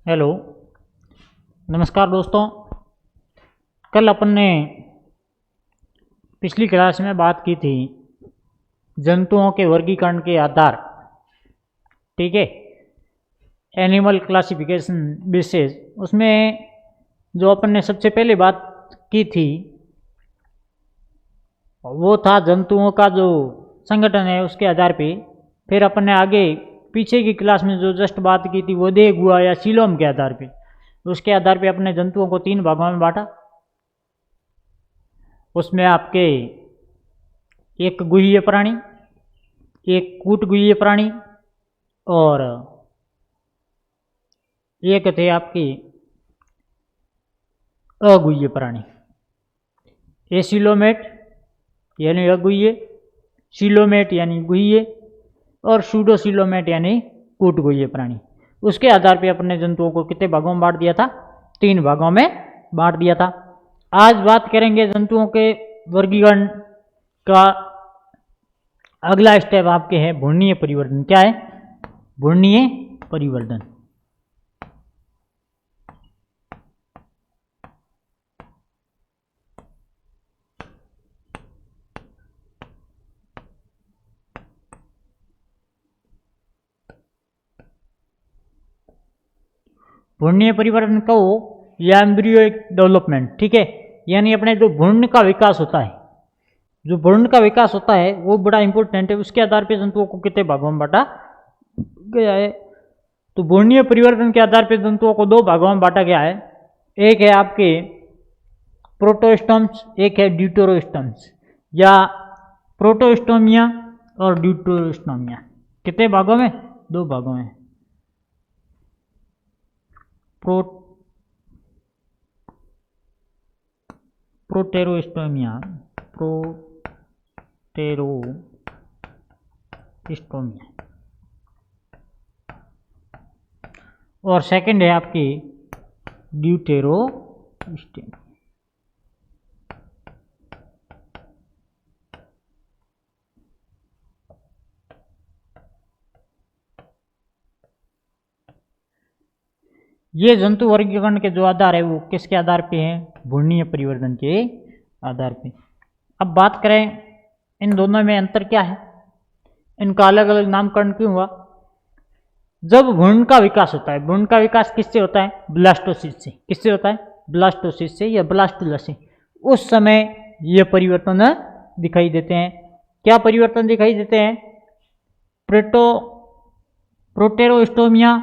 Hello, नमस्कार दोस्तों। कल अपन ने पिछली क्लास में बात की थी जंतुओं के वर्गीकरण के आधार, ठीक है, एनिमल क्लासिफिकेशन बेसिस। उसमें जो अपन ने सबसे पहले बात की थी वो था जंतुओं का जो संगठन है उसके आधार पे। फिर अपन ने आगे पीछे की क्लास में जो जस्ट बात की थी वो देह गुहा या सीलोम के आधार पे, उसके आधार पे अपने जंतुओं को 3 भागों में बांटा। उसमें आपके एक गुहीय प्राणी, एक कूटगुहीय प्राणी और एक थे आपके अगुहीय प्राणी। एसिलोमेट यानी अगुहीय, सिलोमेट यानी गुहीय और सूडोसिलोमेट यानी कूटगुहीय प्राणी। उसके आधार पे अपने जंतुओं को कितने भागों में बांट दिया था? 3 भागों में बांट दिया था। आज बात करेंगे जंतुओं के वर्गीकरण का। अगला स्टेप आपके है भ्रूणीय परिवर्तन। क्या है? भ्रूणीय परिवर्तन। भ्रूणीय परिवर्तन कहो या एम्ब्रियोइक डेवलपमेंट, ठीक है, यानी अपने जो भ्रूण का विकास होता है, जो भ्रूण का विकास होता है वो बड़ा इंपॉर्टेंट है। उसके आधार पर जंतुओं को कितने भागों में बांटा गया है? तो भ्रूणीय परिवर्तन के आधार पर जंतुओं को 2 भागों में बांटा गया है। एक है आपके प्रोटोस्टम्स, एक है ड्यूटेरोस्टम्स या प्रोटोस्टोमिया और ड्यूटेरोस्टोमिया। कितने भागों में? 2 भागों में। प्रोटेरोस्टोमिया, प्रोटेरोस्टोमिया और सेकंड है आपकी ड्यूटेरोस्टोमिया। ये जंतु वर्गीकरण के जो आधार है वो किसके आधार पे हैं? भ्रूणीय परिवर्तन के आधार पे। अब बात करें इन दोनों में अंतर क्या है, इनका अलग अलग नामकरण क्यों हुआ? जब भ्रूण का विकास होता है, भ्रूण का विकास किससे होता है? ब्लास्टोसिस से। किससे होता है? ब्लास्टोसिस से या ब्लास्टुला से। उस समय ये परिवर्तन दिखाई देते हैं। क्या परिवर्तन दिखाई देते हैं? प्रोटेरोस्टोमिया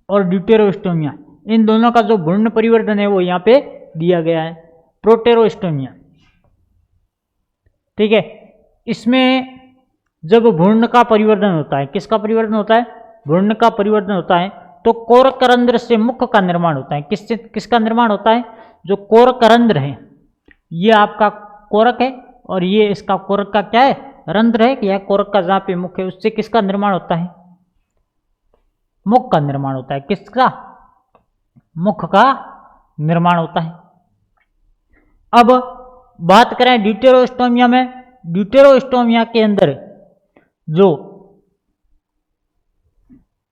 और ड्यूटेरोस्टोमिया, इन दोनों का जो भ्रूण परिवर्तन है वो यहाँ पे दिया गया है, प्रोटेरोस्टोमिया, ठीक है। इसमें जब भ्रूण का परिवर्तन होता है, किसका परिवर्तन होता है? भ्रूण का परिवर्तन होता है तो कोरक रंध्र से मुख का निर्माण होता है। किससे, किसका निर्माण होता है? जो कोरक रंध्र है, ये आपका कोरक है और ये इसका कोरक का क्या है? रंध्र है। यह कोरक का जहाँ पे मुख है उससे किसका निर्माण होता है? मुख का निर्माण होता है। किसका? मुख का निर्माण होता है। अब बात करें ड्यूटेरोस्टोमिया में, ड्यूटेरोस्टोमिया के अंदर जो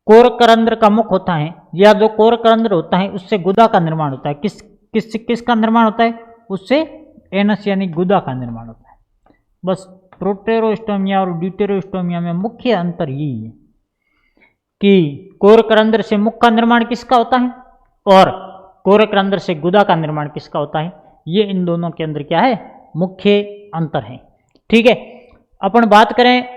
कोरक रंध्र का मुख होता है या जो कोरक रंध्र होता है उससे गुदा का निर्माण होता है। किसका निर्माण होता है? उससे एनस यानी गुदा का निर्माण होता है। बस प्रोटेरोस्टोमिया और ड्यूटेरोस्टोमिया में मुख्य अंतर यही है कि कोरक रंध्र से मुख का निर्माण किसका होता है और कोरक रंध्र से गुदा का निर्माण किसका होता है। ये इन दोनों के अंदर क्या है? मुख्य अंतर है, ठीक है। अपन बात करें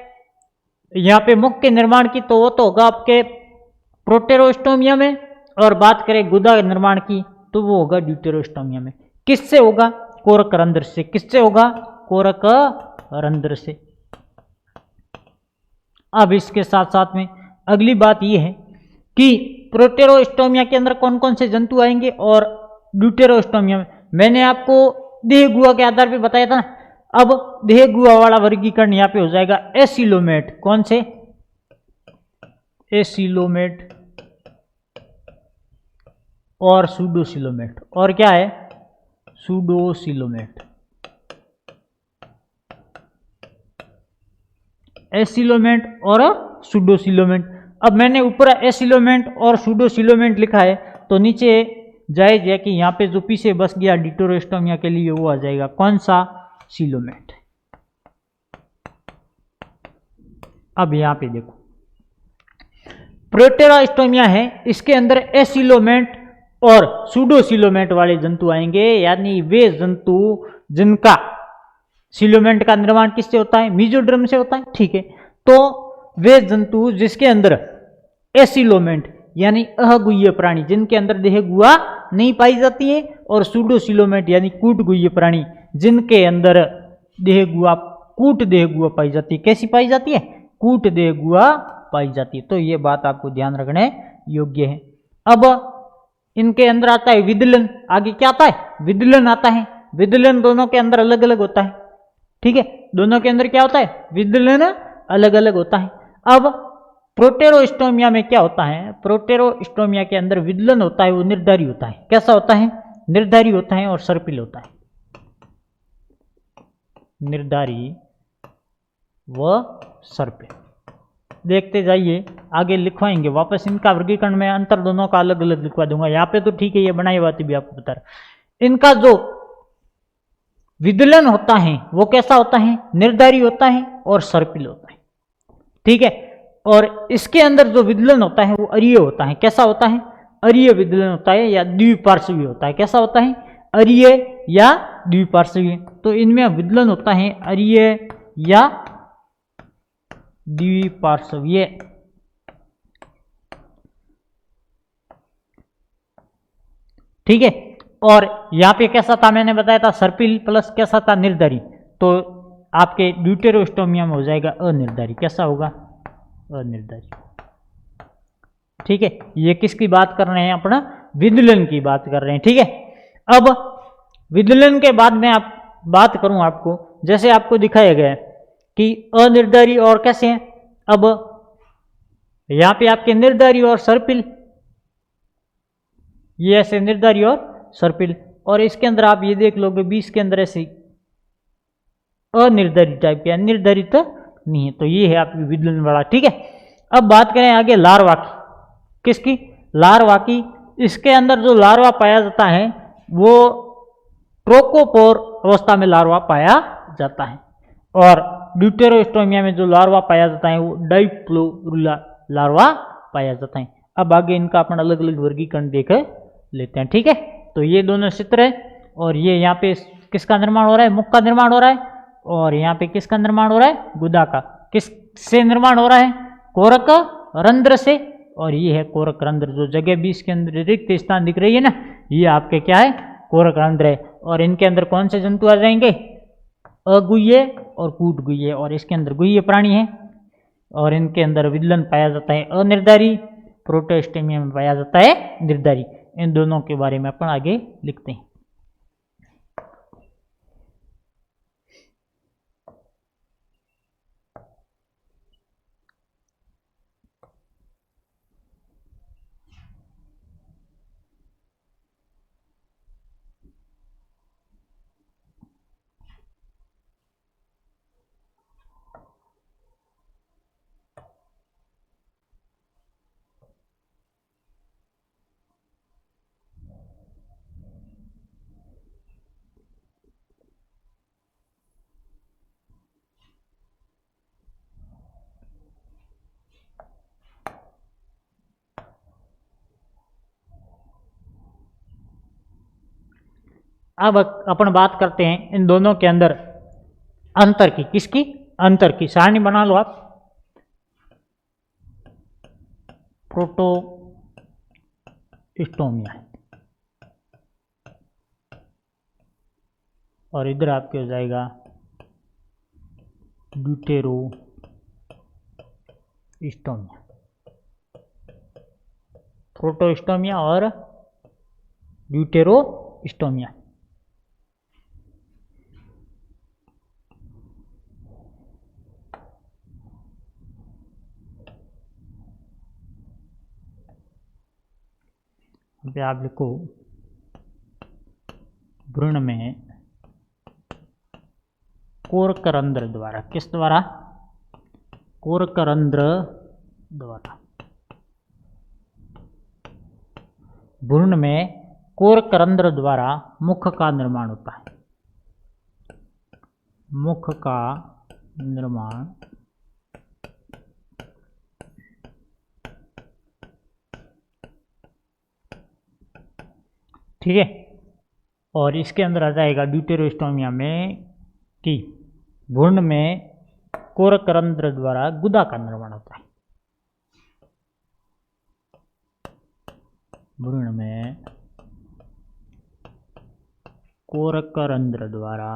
यहाँ पे मुख के निर्माण की तो वो तो होगा आपके प्रोटेरोस्टोमिया में, और बात करें गुदा निर्माण की तो वो होगा ड्यूटेरोस्टोमिया में। किससे होगा? कोरक रंध्र से। किससे होगा? कोरक रंध्र से। अब इसके साथ साथ में अगली बात यह है कि प्रोटेरोस्टोमिया के अंदर कौन कौन से जंतु आएंगे और ड्यूटेरोस्टोमिया में मैंने आपको देह गुहा के आधार पे बताया था। अब देह गुहा वाला वर्गीकरण यहाँ पे हो जाएगा एसिलोमेट। कौन से? एसिलोमेट और सूडोसिलोमेट। और क्या है? सूडोसिलोमेट। एसिलोमेट और सूडोसिलोमेट। अब मैंने ऊपर एसिलोमेट और सूडोसिलोमेट लिखा है तो तो नीचे जायज है कि यहाँ पे जो पीछे बस गया डिटोरोस्टोमिया के लिए वो आ जाएगा कौन सा, सीलोमेट। अब यहाँ पे देखो प्रोटेरास्टोमिया है, इसके अंदर एसिलोमेट और सूडोसिलोमेट वाले जंतु आएंगे, यानी वे जंतु जिनका सिलोमेट का निर्माण किससे होता है, मीजोडर्म से होता है, ठीक है। तो वे जंतु जिसके अंदर एसिलोमेट यानी अहगुह्य प्राणी जिनके अंदर देह गुहा नहीं पाई जाती है, और सूडोसिलोमेट यानी कूट गुह्य प्राणी जिनके अंदर देह गुहा कूट देह गुहा पाई जाती है। कैसी पाई जाती है, कूट देह गुहा पाई जाती है। तो ये बात आपको ध्यान रखने योग्य है। अब इनके अंदर आता है विदलन, आगे क्या आता है, विदलन आता है। विदलन दोनों के अंदर अलग अलग होता है, ठीक है, दोनों के अंदर क्या होता है, विदलन अलग अलग होता है। अब प्रोटेरोस्टोमिया में क्या होता है, प्रोटेरोस्टोमिया के अंदर विदलन होता है, वो निर्धारी होता है। कैसा होता है, निर्धारी होता है और सर्पिल होता है, निर्धारी व सर्पिल। देखते जाइए, आगे लिखवाएंगे वापस इनका वर्गीकरण में अंतर दोनों का अलग अलग लिखवा दूंगा। यहाँ पे तो ठीक है, ये बनाई बात भी आपको बता रहा। इनका जो विदलन होता है वो कैसा होता है, निर्धारी होता है और सर्पिल होता है, ठीक है। और इसके अंदर जो विदलन होता है वो अरीय होता है। कैसा होता है, अरीय विदलन होता है या द्विपार्श्वीय होता है। कैसा होता है, अरीय या द्विपार्श्वीय। तो इनमें विदलन होता है अरीय या द्विपार्श्वीय, ठीक है। और यहां पे कैसा था, मैंने बताया था सर्पिल प्लस कैसा था, निर्धारी। तो आपके ड्यूटेरोस्टोमिया में हो जाएगा अनिर्धारी। कैसा होगा, अनिर्धारी, ठीक है। ये किसकी बात कर रहे हैं, अपना विदलन की बात कर रहे हैं, ठीक है। अब विदलन के बाद में आप बात करूं आपको, जैसे आपको दिखाया गया है कि अनिर्धारी और कैसे हैं। अब यहां पे आपके निर्धारी और सर्पिल, ये ऐसे निर्धारी और सर्पिल, और इसके अंदर आप ये देख लोगे 20 के अंदर ऐसे अनिर्धारित टाइप के, निर्धारित तो नहीं है। तो ये है आपकी विदलन वाला, ठीक है। अब बात करें आगे लार्वा की, किसकी, लार्वा की। इसके अंदर जो लार्वा पाया जाता है वो ट्रोकोपोर अवस्था में लार्वा पाया जाता है, और ड्यूटेरोस्टोमिया में जो लार्वा पाया जाता है वो डाइप्लोरुला लार्वा पाया जाता है। अब आगे इनका अपन अलग अलग वर्गीकरण देख लेते हैं, ठीक है। तो ये दोनों चित्र है, और ये यहाँ पे किसका निर्माण हो रहा है, मुख का निर्माण हो रहा है, और यहाँ पे किसका निर्माण हो रहा है, गुदा का। किससे निर्माण हो रहा है, कोरक रंध्र से, और ये है कोरक रंध्र। जो जगह 20 के अंदर रिक्त स्थान दिख रही है ना, ये आपके क्या है, कोरक रंध्र है। और इनके अंदर कौन से जंतु आ जाएंगे, अगुह्य और कूटगुह्य, और इसके अंदर गुह्य प्राणी है, और इनके अंदर विदलन पाया जाता है अनिर्धारी, प्रोटेस्टोमिया में पाया जाता है निर्धारी। इन दोनों के बारे में अपन आगे लिखते हैं। अब अपन बात करते हैं इन दोनों के अंदर अंतर की, किसकी, अंतर की सारणी बना लो आप। प्रोटोस्टोमिया और इधर आपके हो जाएगा ड्यूटेरोस्टोमिया, प्रोटोस्टोमिया और ड्यूटेरोस्टोमिया। पे आप लिखो भ्रूण में कोरकरंध्र द्वारा, किस द्वारा, कोरकरंध्र द्वारा भ्रूण में कोरक रंध्र द्वारा मुख का निर्माण होता है। मुख का निर्माण ठीक है। और इसके अंदर आ जाएगा ड्यूटेरोस्टोमिया में कि भ्रूण में कोरक रंध्र द्वारा गुदा का निर्माण होता है। भ्रूण में कोरक रंध्र द्वारा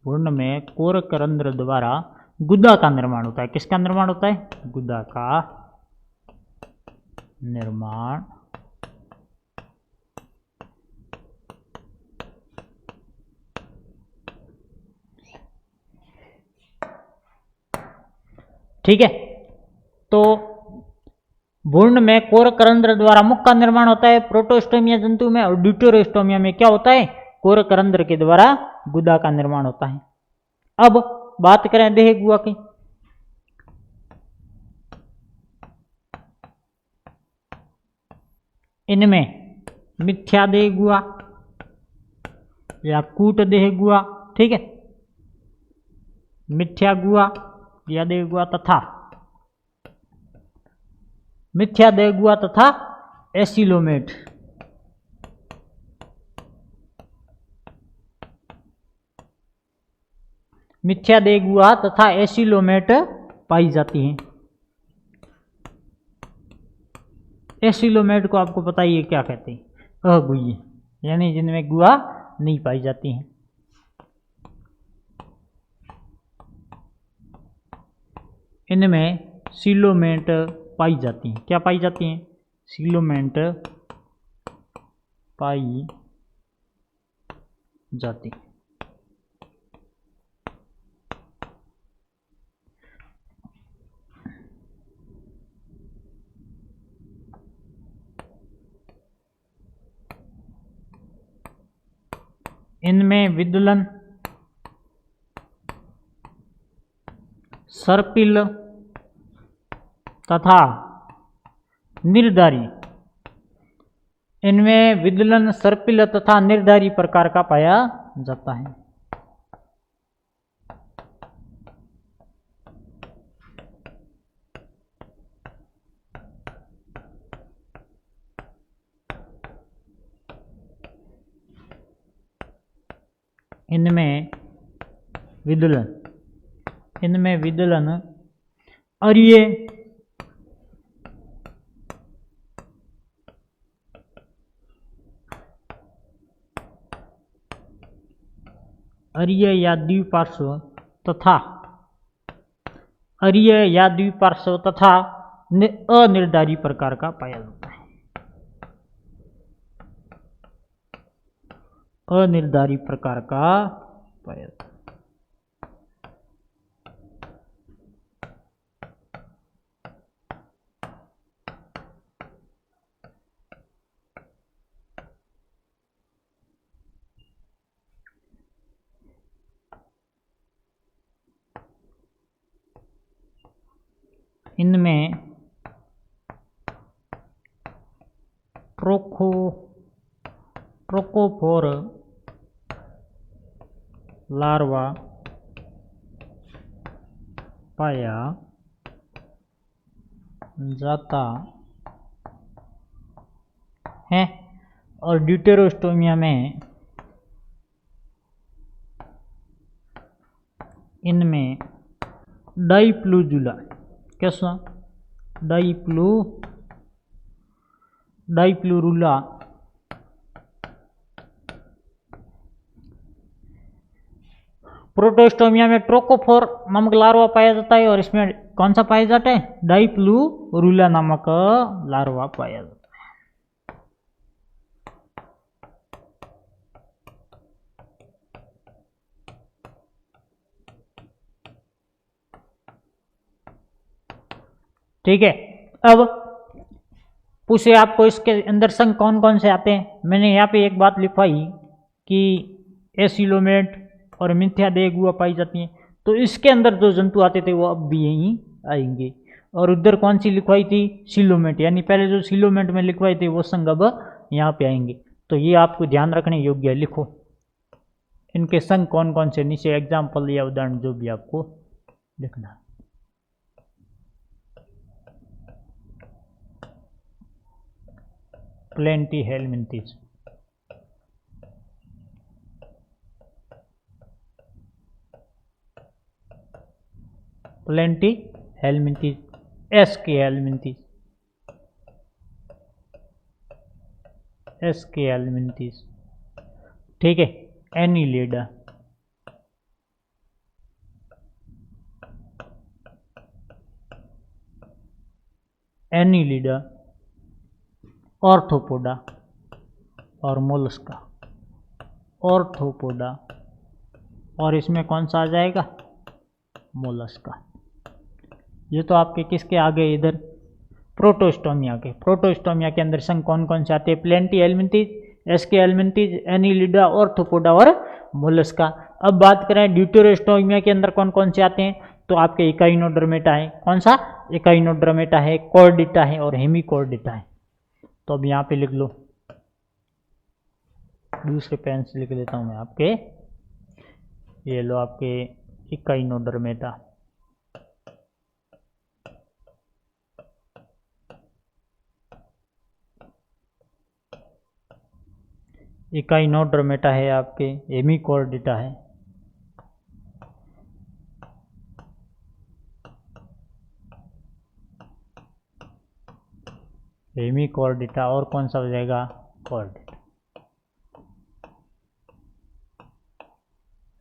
भ्रूण में कोरक रंध्र द्वारा गुदा का निर्माण होता है। किसका निर्माण होता है? गुदा का निर्माण ठीक है। तो भ्रूण में कोरक रंध्र द्वारा मुख का निर्माण होता है प्रोटोस्टोमिया जंतु में, और ड्यूटेरोस्टोमिया में क्या होता है? कोरक रंध्र के द्वारा गुदा का निर्माण होता है। अब बात करें देह गुहा की। इनमें मिथ्या देह गुहा या कूट देह गुहा, ठीक है, मिथ्या गुहा या देह गुहा तथा मिथ्या देह गुहा तथा एसिलोमेट, मिथ्या देह गुहा तथा एसिलोमेट पाई जाती हैं। एसिलोमेट को आपको पता ही है क्या कहते हैं? अगुह्य, यानी जिनमें गुहा नहीं पाई जाती हैं। इनमें सीलोमेट पाई जाती हैं। क्या पाई जाती हैं? सीलोमेट पाई जाती हैं। इनमें विदलन, सर्पिल तथा निर्धारी, इनमें विदलन, सर्पिल तथा निर्धारी प्रकार का पाया जाता है। इनमें विदलन अरिये, अरिये या द्विपार्श्व तथा अनिर्धारी प्रकार का पाया जाता है। अनिर्धारी प्रकार का पाया जाता है। इनमें ट्रोकोफोर लार्वा पाया जाता है, और ड्यूटेरोस्टोमिया में इनमें डाइप्लूजुला, कैसा? डाइप्लूरुला प्रोटोस्टोमिया में ट्रोकोफोर नामक लार्वा पाया जाता है, और इसमें कौन सा पाया जाता है? डाइप्लूरुला नामक लार्वा पाया जाता है। ठीक है। अब पूछे आपको इसके अंदर संघ कौन कौन से आते हैं। मैंने यहाँ पे एक बात लिखवाई कि एसिलोमेट और मिथ्या देह गुहा पाई जाती हैं, तो इसके अंदर जो जंतु आते थे वो अब भी यहीं आएंगे। और उधर कौन सी लिखवाई थी, सिलोमेट, यानी पहले जो सिलोमेट में लिखवाई थी वो संघ अब यहाँ पे आएंगे। तो ये आपको ध्यान रखने योग्य है, लिखो इनके संघ कौन कौन से, नीचे एग्जाम्पल या उदाहरण जो भी आपको लिखना। प्लेंटिहेलमिंथेस, प्लेंटिहेलमिंथेस, एस्केहेलमिंथेस, एस्केहेलमिंथेस, ठीक है। एनिलिडा, एनिलिडा, ऑर्थोपोडा और मोलस्का, ऑर्थोपोडा, और इसमें कौन सा आ जाएगा, मोलस्का। ये तो आपके किसके आ गए इधर, प्रोटोस्टोमिया के। प्रोटोस्टोमिया के अंदर संघ कौन कौन से आते हैं, प्लेंटिहेलमिंथेस, एस्केहेलमिंथेस, एनिलिडा, ऑर्थोपोडा और मोलस्का। अब बात करें ड्यूटेरोस्टोमिया के अंदर कौन कौन से आते हैं, तो आपके इकाइनोडर्मेटा है, कौन सा, इकाइनोडर्मेटा है, कॉर्डिटा है और हेमिकॉर्डिटा है। तो अब यहाँ पे लिख लो, दूसरे पेन से लिख लेता हूँ मैं आपके, ये लो आपके इकाइनोडर्मेटा, इकाइनोडर्मेटा है आपके, हेमिकॉर्डिटा है, हेमिकॉर्डिटा, और कौन सा हो जाएगा, कॉर्डिटा।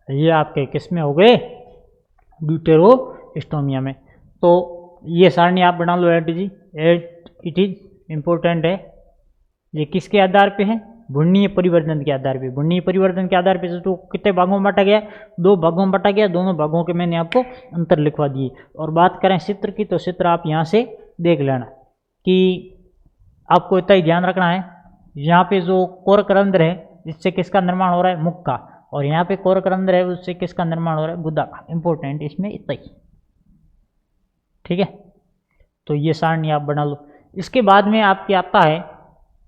ये आपके किस में हो गए, ड्यूटेरोस्टोमिया में। तो ये सारणी आप बना लो एट जी, इट इज इम्पोर्टेंट है। ये किसके आधार पे है, भुर्णीय परिवर्तन के आधार पे। भुर्णीय परिवर्तन के आधार पे तो कितने भागों में बांटा गया, 2 भागों में बांटा गया, दोनों भागों के मैंने आपको अंतर लिखवा दिए। और बात करें चित्र की, तो चित्र आप यहाँ से देख लेना कि आपको इतना ही ध्यान रखना है, यहाँ पे जो कोरकरंध्र है इससे किसका निर्माण हो रहा है, मुख का, और यहाँ पे कोरकरंध्र है उससे किसका निर्माण हो रहा है, गुदा का। इंपॉर्टेंट इसमें इतना ही, ठीक है। तो ये सारणी आप बना लो। इसके बाद में आपके आता है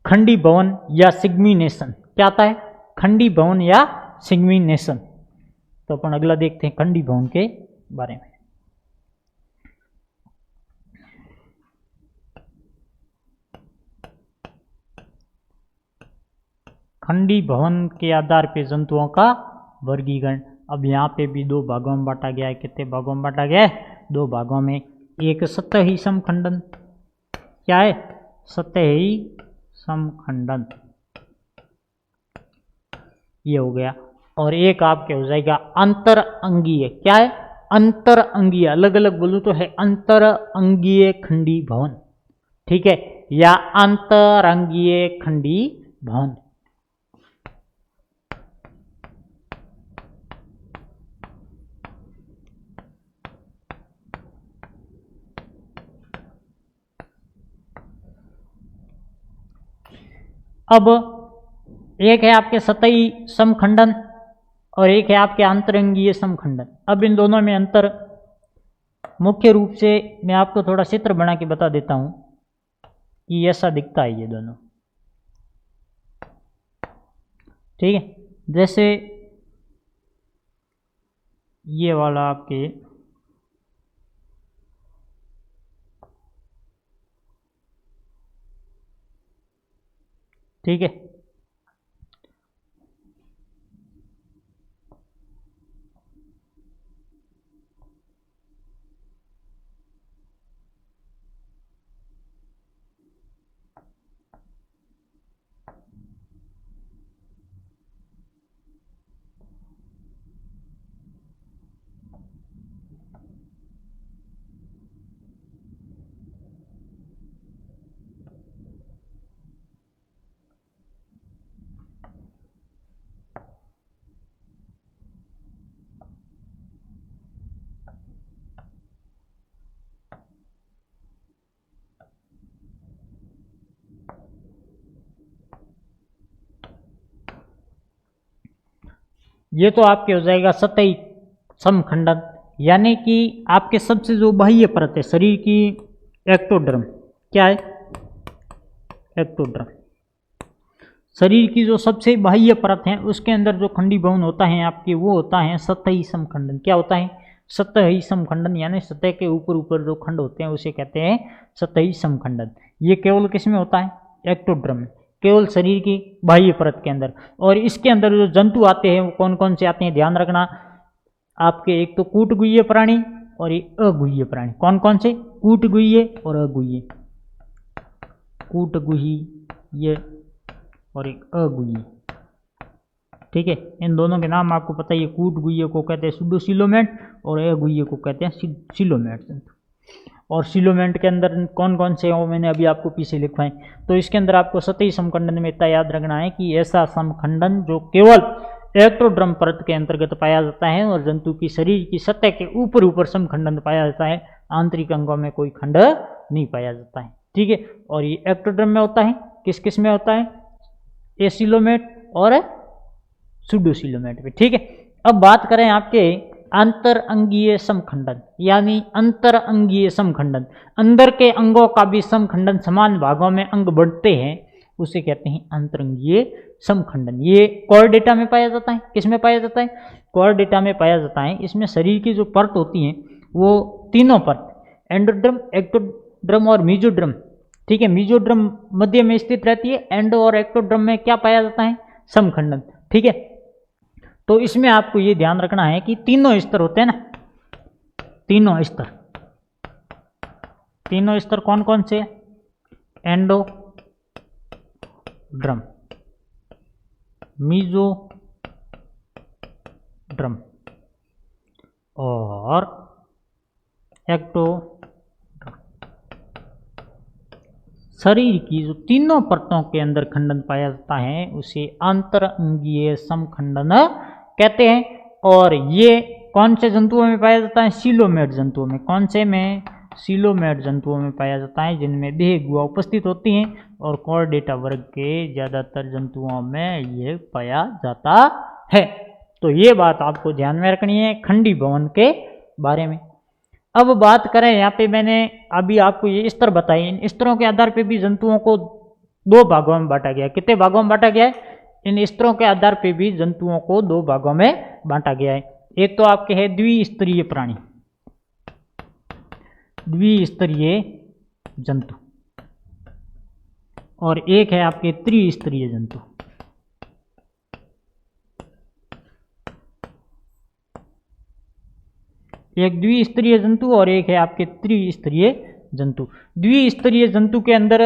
खंडी भवन या सिग्मिनेशन। क्या आता है, खंडी भवन या सिग्मिनेशन। तो अपन अगला देखते हैं खंडी भवन के बारे में। खंडी भवन के आधार पे जंतुओं का वर्गीकरण। अब यहाँ पे भी 2 भागों में बांटा गया है। कितने भागों में बांटा गया है, 2 भागों में। एक सतही समखंडन, क्या है, सतही समखंडन, ये हो गया। और एक आपके हो जाएगा अंतर अंगीय। क्या है, अंतर अंगीय, अलग अलग बोलूं तो है अंतर अंगीय खंडी भवन, ठीक है, या अंतरंगीय खंडी भवन। अब एक है आपके सतही समखंडन और एक है आपके अंतरंगीय समखंडन। अब इन दोनों में अंतर मुख्य रूप से मैं आपको थोड़ा चित्र बना के बता देता हूं कि ऐसा दिखता है ये दोनों, ठीक है। जैसे ये वाला आपके ठीक है, ये तो आपके हो जाएगा सतही समखंडन, यानी कि आपके सबसे जो बाह्य परत है शरीर की, एक्टोडर्म। क्या है? एक्टोडर्म। शरीर की जो सबसे बाह्य परत है उसके अंदर जो खंडी भवन होता है आपके, वो होता है सतही समखंडन। क्या होता है? सतही समखंडन, यानी सतह के ऊपर ऊपर जो खंड होते हैं उसे कहते हैं सतही समखंडन। ये केवल किस में होता है? एक्टोडर्म में, केवल शरीर की बाह्य परत के अंदर। और इसके अंदर जो जंतु आते हैं वो कौन कौन से आते हैं, ध्यान रखना आपके, एक तो कूटगुह्य प्राणी और एक अगुह्य प्राणी। कौन कौन से? कूटगुह्य और अगुह्य। कूटगुह्य और एक अगुह्य। ठीक है, इन दोनों के नाम आपको पता ही है। कूटगुह्य को कहते हैं सुडोसिलोमेट और अगुह्य को कहते हैं सिलोमेट। और सिलोमेट के अंदर कौन कौन से हैं वो मैंने अभी आपको पीछे लिखवाए। तो इसके अंदर आपको सतही समखंडन में इतना याद रखना है कि ऐसा समखंडन जो केवल एक्टोडर्म परत के अंतर्गत पाया जाता है और जंतु की शरीर की सतह के ऊपर ऊपर समखंडन पाया जाता है, आंतरिक अंगों में कोई खंड नहीं पाया जाता है। ठीक है, और ये एक्टोडर्म में होता है। किस किस में होता है? एसिलोमेट और सुडोसिलोमेट में। ठीक है, अब बात करें आपके अंतर अंगीय समखंडन, यानी अंतर अंगीय समखंडन। अंदर के अंगों का भी समखंडन, समान भागों में अंग बढ़ते हैं, उसे कहते हैं अंतरंगीय समखंडन। ये कोर्डेटा में पाया जाता है। किस में पाया जाता है? कोर्डेटा में पाया जाता है। इसमें शरीर की जो परत होती हैं वो तीनों परत, एंडोड्रम, एक्टोड्रम और मीजोड्रम। ठीक है, मीजोड्रम मध्य में स्थित रहती है। एंडो और एक्टोड्रम में क्या पाया जाता है? समखंडन। ठीक है, तो इसमें आपको ये ध्यान रखना है कि तीनों स्तर होते हैं ना, तीनों स्तर। तीनों स्तर कौन कौन से? एंडोड्रम, मीजोड्रम और एक्टोड्रम। शरीर की जो तीनों परतों के अंदर खंडन पाया जाता है उसे अंतर अंगीय समखंडन कहते हैं। और ये कौन से जंतुओं में पाया जाता है? सिलोमेट जंतुओं में। कौन से में? सिलोमेट जंतुओं में पाया जाता है, जिनमें देह गुहा उपस्थित होती हैं। और कोर्डेटा वर्ग के ज़्यादातर जंतुओं में ये पाया जाता है। तो ये बात आपको ध्यान में रखनी है खंडी भवन के बारे में। अब बात करें, यहाँ पे मैंने अभी आपको ये स्तर बताए, इन स्तरों के आधार पे भी जंतुओं को दो भागों में बांटा गया है। कितने भागों में बांटा गया है? इन स्तरों के आधार पे भी जंतुओं को दो भागों में बांटा गया है। एक तो आपके है द्विस्तरीय प्राणी, द्विस्तरीय जंतु, और एक है आपके त्रिस्तरीय जंतु। एक द्विस्तरीय जंतु और एक है आपके त्रिस्तरीय जंतु। द्विस्तरीय जंतु के अंदर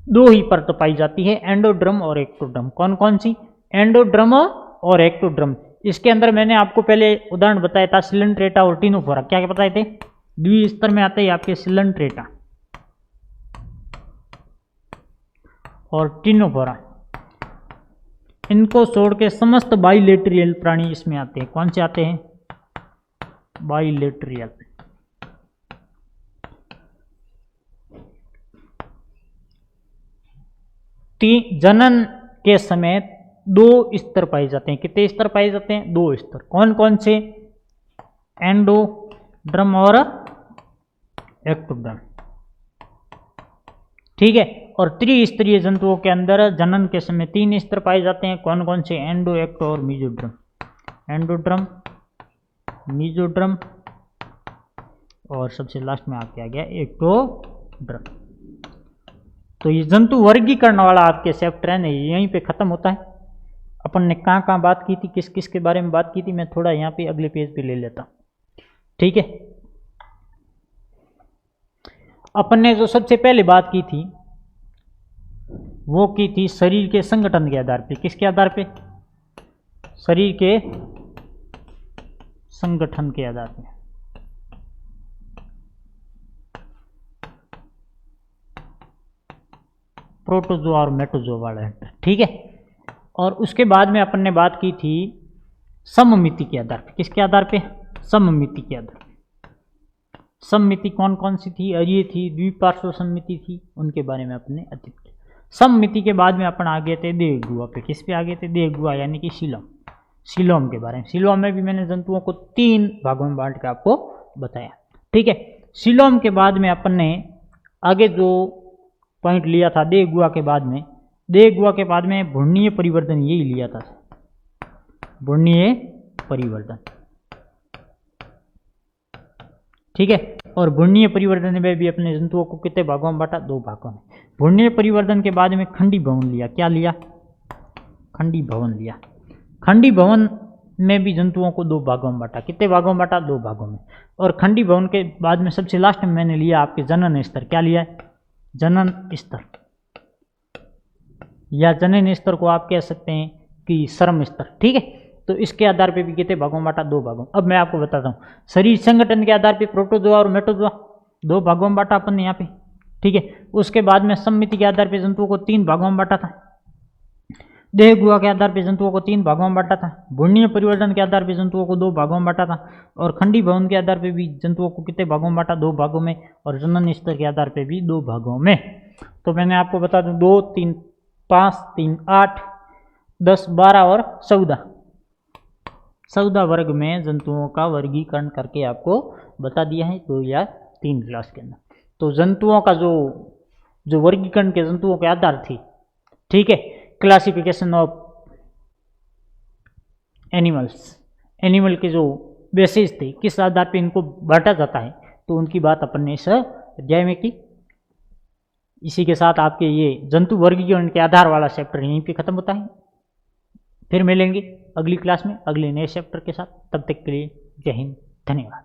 दो ही परत पाई जाती है, एंडोड्रम और एक्टोड्रम। कौन कौन सी? एंडोड्रम और एक्टोड्रम। इसके अंदर मैंने आपको पहले उदाहरण बताया था, सिलेंट्रेटा और टिनोफोरा। क्या क्या बताए थे? द्विस्तर में आते हैं आपके सिलेंट्रेटा और टिनोफोरा। इनको छोड़ के समस्त बाइलेटरियल प्राणी इसमें आते हैं। कौन से आते हैं? बाइलेटरियल। जनन के समय दो स्तर पाए जाते हैं। कितने स्तर पाए जाते हैं? दो स्तर। कौन कौन से? एंडोड्रम और एक्टोड्रम। ठीक है, और त्रिस्तरीय जंतुओं के अंदर जनन के समय तीन स्तर पाए जाते हैं। कौन कौन से? एंडो, एक्टो और मीजोड्रम। एंडोड्रम, मीजोड्रम और सबसे लास्ट में आके आ गया एक्टोड्रम। तो ये जंतु वर्गीकरण वाला आपके चैप्टर है ना, यहीं पे खत्म होता है। अपन ने कहाँ कहाँ बात की थी, किस किस के बारे में बात की थी, मैं थोड़ा यहाँ पे अगले पेज पे ले लेता। ठीक है, अपन ने जो सबसे पहले बात की थी वो की थी शरीर के संगठन के आधार पे। किसके आधार पे? शरीर के संगठन के आधार पे। प्रोटोजोआ और मेटोजोआ वाला है। ठीक है, और उसके बाद में अपन ने बात की थी सममिति के आधार पे। किसके आधार पे? सममिति के आधार पे। सममिति कौन कौन सी थी? अरीय थी, द्विपार्श्व सममिति थी, उनके बारे में अपन ने अतीत किया। सममिति के बाद में अपन आ गए थे देह गुहा पे। किस पे आ गए थे? देह गुहा यानी कि सीलोम। सीलोम के बारे में। सीलोम में भी मैंने जंतुओं को तीन भागों में बांट के आपको बताया। ठीक है, सीलोम के बाद में अपन ने आगे जो पॉइंट लिया था देह गुहा के बाद में, देह गुहा के बाद में भ्रूणीय परिवर्तन यही लिया था, भ्रूणीय परिवर्तन, ठीक है। और भ्रूणीय परिवर्तन में भी अपने जंतुओं को कितने भागों में बांटा, 2 भागों में। भ्रूणीय परिवर्तन के बाद में खंडी भवन लिया, क्या लिया, खंडी भवन लिया। खंडी भवन में भी जंतुओं को 2 भागों में बांटा, कितने भागों में बांटा, 2 भागों में। और खंडी भवन के बाद में सबसे लास्ट में मैंने लिया आपके जनन स्तर, क्या लिया है, जनन स्तर, या जनन स्तर को आप कह सकते हैं कि श्रम स्तर, ठीक है। तो इसके आधार पे भी कितने भागों में बांटा, 2 भागों। अब मैं आपको बताता हूँ शरीर संगठन के आधार पे प्रोटोजोआ और मेटोजोआ 2 भागों में बांटा अपन ने यहाँ पे, ठीक है। उसके बाद में सम्मिति के आधार पे जंतुओं को 3 भागों में बांटा था, देह गुहा के आधार पे जंतुओं को 3 भागों में बांटा था, भ्रूणीय परिवर्तन के आधार पे जंतुओं को 2 भागों में बांटा था, और खंडी भवन के आधार पे भी जंतुओं को कितने भागों में बांटा, 2 भागों में, और जनन स्तर के आधार पे भी 2 भागों में। तो मैंने आपको बता दूं 2, 3, 5, 3, 8, 10, 12 और 14 वर्ग में जंतुओं का वर्गीकरण करके आपको बता दिया है 2 या 3 क्लास के अंदर। तो जंतुओं का जो वर्गीकरण के जंतुओं के आधार थी, ठीक है, क्लासिफिकेशन ऑफ एनिमल्स, एनिमल के जो बेसिस थे, किस आधार पे इनको बांटा जाता है, तो उनकी बात अपन ने इस अध्याय में की। इसी के साथ आपके ये जंतु वर्गीकरण के आधार वाला चैप्टर यहीं पे खत्म होता है। फिर मिलेंगे अगली क्लास में अगले नए चैप्टर के साथ, तब तक के लिए जय हिंद, धन्यवाद।